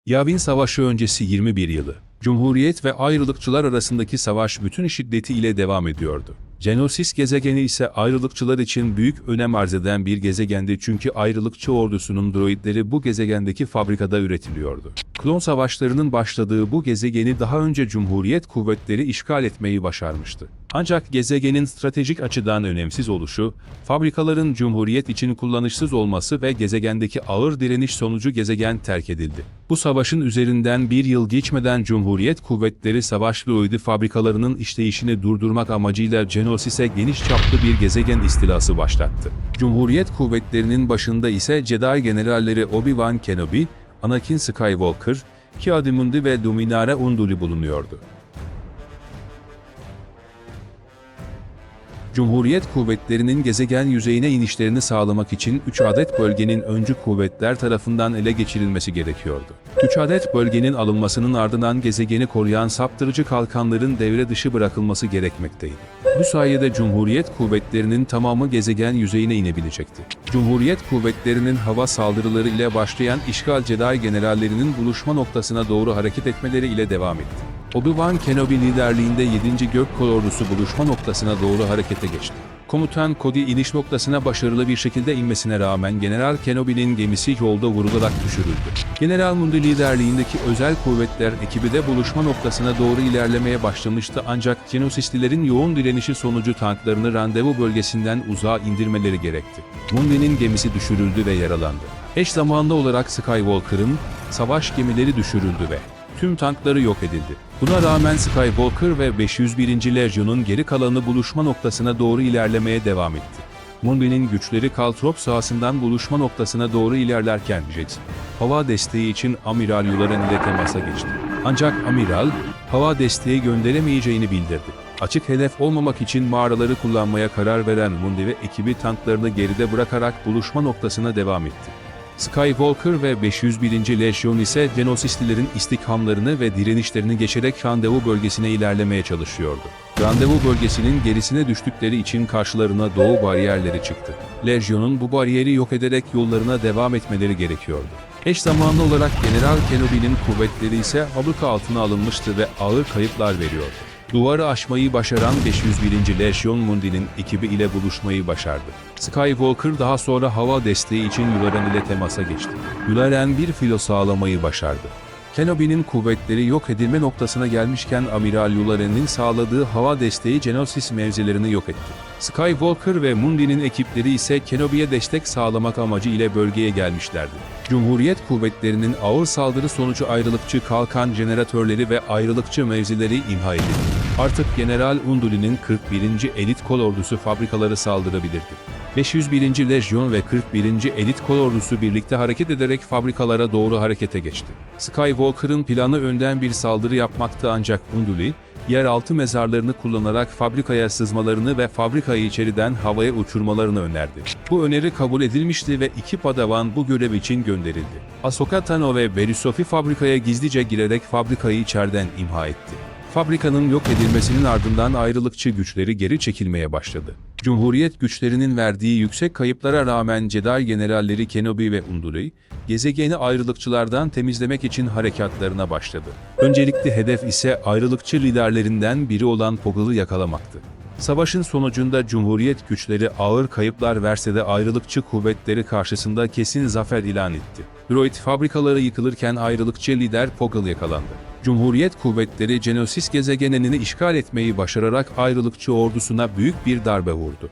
Yavin Savaşı öncesi 21 yılı. Cumhuriyet ve ayrılıkçılar arasındaki savaş bütün şiddetiyle devam ediyordu. Geonosis gezegeni ise ayrılıkçılar için büyük önem arz eden bir gezegendi çünkü ayrılıkçı ordusunun droidleri bu gezegendeki fabrikada üretiliyordu. Klon savaşlarının başladığı bu gezegeni daha önce Cumhuriyet kuvvetleri işgal etmeyi başarmıştı. Ancak gezegenin stratejik açıdan önemsiz oluşu, fabrikaların Cumhuriyet için kullanışsız olması ve gezegendeki ağır direniş sonucu gezegen terk edildi. Bu savaşın üzerinden bir yıl geçmeden Cumhuriyet kuvvetleri savaş droidi fabrikalarının işleyişini durdurmak amacıyla Geonosis'e geniş çaplı bir gezegen istilası başlattı. Cumhuriyet kuvvetlerinin başında ise Jedi generalleri Obi-Wan Kenobi, Anakin Skywalker, Ki-Adi-Mundi ve Luminara Unduli bulunuyordu. Cumhuriyet kuvvetlerinin gezegen yüzeyine inişlerini sağlamak için 3 adet bölgenin öncü kuvvetler tarafından ele geçirilmesi gerekiyordu. 3 adet bölgenin alınmasının ardından gezegeni koruyan saptırıcı kalkanların devre dışı bırakılması gerekmekteydi. Bu sayede Cumhuriyet kuvvetlerinin tamamı gezegen yüzeyine inebilecekti. Cumhuriyet kuvvetlerinin hava saldırıları ile başlayan işgal Jedi generallerinin buluşma noktasına doğru hareket etmeleri ile devam etti. Obi-Wan Kenobi liderliğinde 7. Gök Kolordusu buluşma noktasına doğru harekete geçti. Komutan Cody iniş noktasına başarılı bir şekilde inmesine rağmen General Kenobi'nin gemisi yolda vurularak düşürüldü. General Mundi liderliğindeki özel kuvvetler ekibi de buluşma noktasına doğru ilerlemeye başlamıştı ancak Geonosislilerin yoğun direnişi sonucu tanklarını randevu bölgesinden uzağa indirmeleri gerekti. Mundi'nin gemisi düşürüldü ve yaralandı. Eş zamanlı olarak Skywalker'ın savaş gemileri düşürüldü ve tüm tankları yok edildi. Buna rağmen Skywalker ve 501. Legion'un geri kalanı buluşma noktasına doğru ilerlemeye devam etti. Mundi'nin güçleri Caltrop sahasından buluşma noktasına doğru ilerlerken Jet, hava desteği için Amiral Yularen ile temasa geçti. Ancak Amiral, hava desteği gönderemeyeceğini bildirdi. Açık hedef olmamak için mağaraları kullanmaya karar veren Mundi ve ekibi tanklarını geride bırakarak buluşma noktasına devam etti. Skywalker ve 501. Legion ise Geonosislilerin istikhamlarını ve direnişlerini geçerek randevu bölgesine ilerlemeye çalışıyordu. Randevu bölgesinin gerisine düştükleri için karşılarına doğu bariyerleri çıktı. Legion'un bu bariyeri yok ederek yollarına devam etmeleri gerekiyordu. Eş zamanlı olarak General Kenobi'nin kuvvetleri ise abluka altına alınmıştı ve ağır kayıplar veriyordu. Duvarı aşmayı başaran 501. Legion Mundi'nin ekibi ile buluşmayı başardı. Skywalker daha sonra hava desteği için Yularen ile temasa geçti. Yularen bir filo sağlamayı başardı. Kenobi'nin kuvvetleri yok edilme noktasına gelmişken Amiral Yularen'in sağladığı hava desteği Geonosis mevzilerini yok etti. Skywalker ve Mundi'nin ekipleri ise Kenobi'ye destek sağlamak amacı ile bölgeye gelmişlerdi. Cumhuriyet kuvvetlerinin ağır saldırı sonucu ayrılıkçı kalkan jeneratörleri ve ayrılıkçı mevzileri imha edildi. Artık General Unduli'nin 41. Elit Kolordusu fabrikaları saldırabilirdi. 501. Legion ve 41. Elit Kolordusu birlikte hareket ederek fabrikalara doğru harekete geçti. Skywalker'ın planı önden bir saldırı yapmaktı ancak Unduli, yeraltı mezarlarını kullanarak fabrikaya sızmalarını ve fabrikayı içeriden havaya uçurmalarını önerdi. Bu öneri kabul edilmişti ve 2 Padawan bu görev için gönderildi. Ahsoka Tano ve Berisofi fabrikaya gizlice girerek fabrikayı içeriden imha etti. Fabrikanın yok edilmesinin ardından ayrılıkçı güçleri geri çekilmeye başladı. Cumhuriyet güçlerinin verdiği yüksek kayıplara rağmen Jedi generalleri Kenobi ve Unduli, gezegeni ayrılıkçılardan temizlemek için harekatlarına başladı. Öncelikli hedef ise ayrılıkçı liderlerinden biri olan Poggle'ı yakalamaktı. Savaşın sonucunda Cumhuriyet güçleri ağır kayıplar verse de ayrılıkçı kuvvetleri karşısında kesin zafer ilan etti. Droid fabrikaları yıkılırken ayrılıkçı lider Poggle yakalandı. Cumhuriyet kuvvetleri Geonosis gezegenini işgal etmeyi başararak ayrılıkçı ordusuna büyük bir darbe vurdu.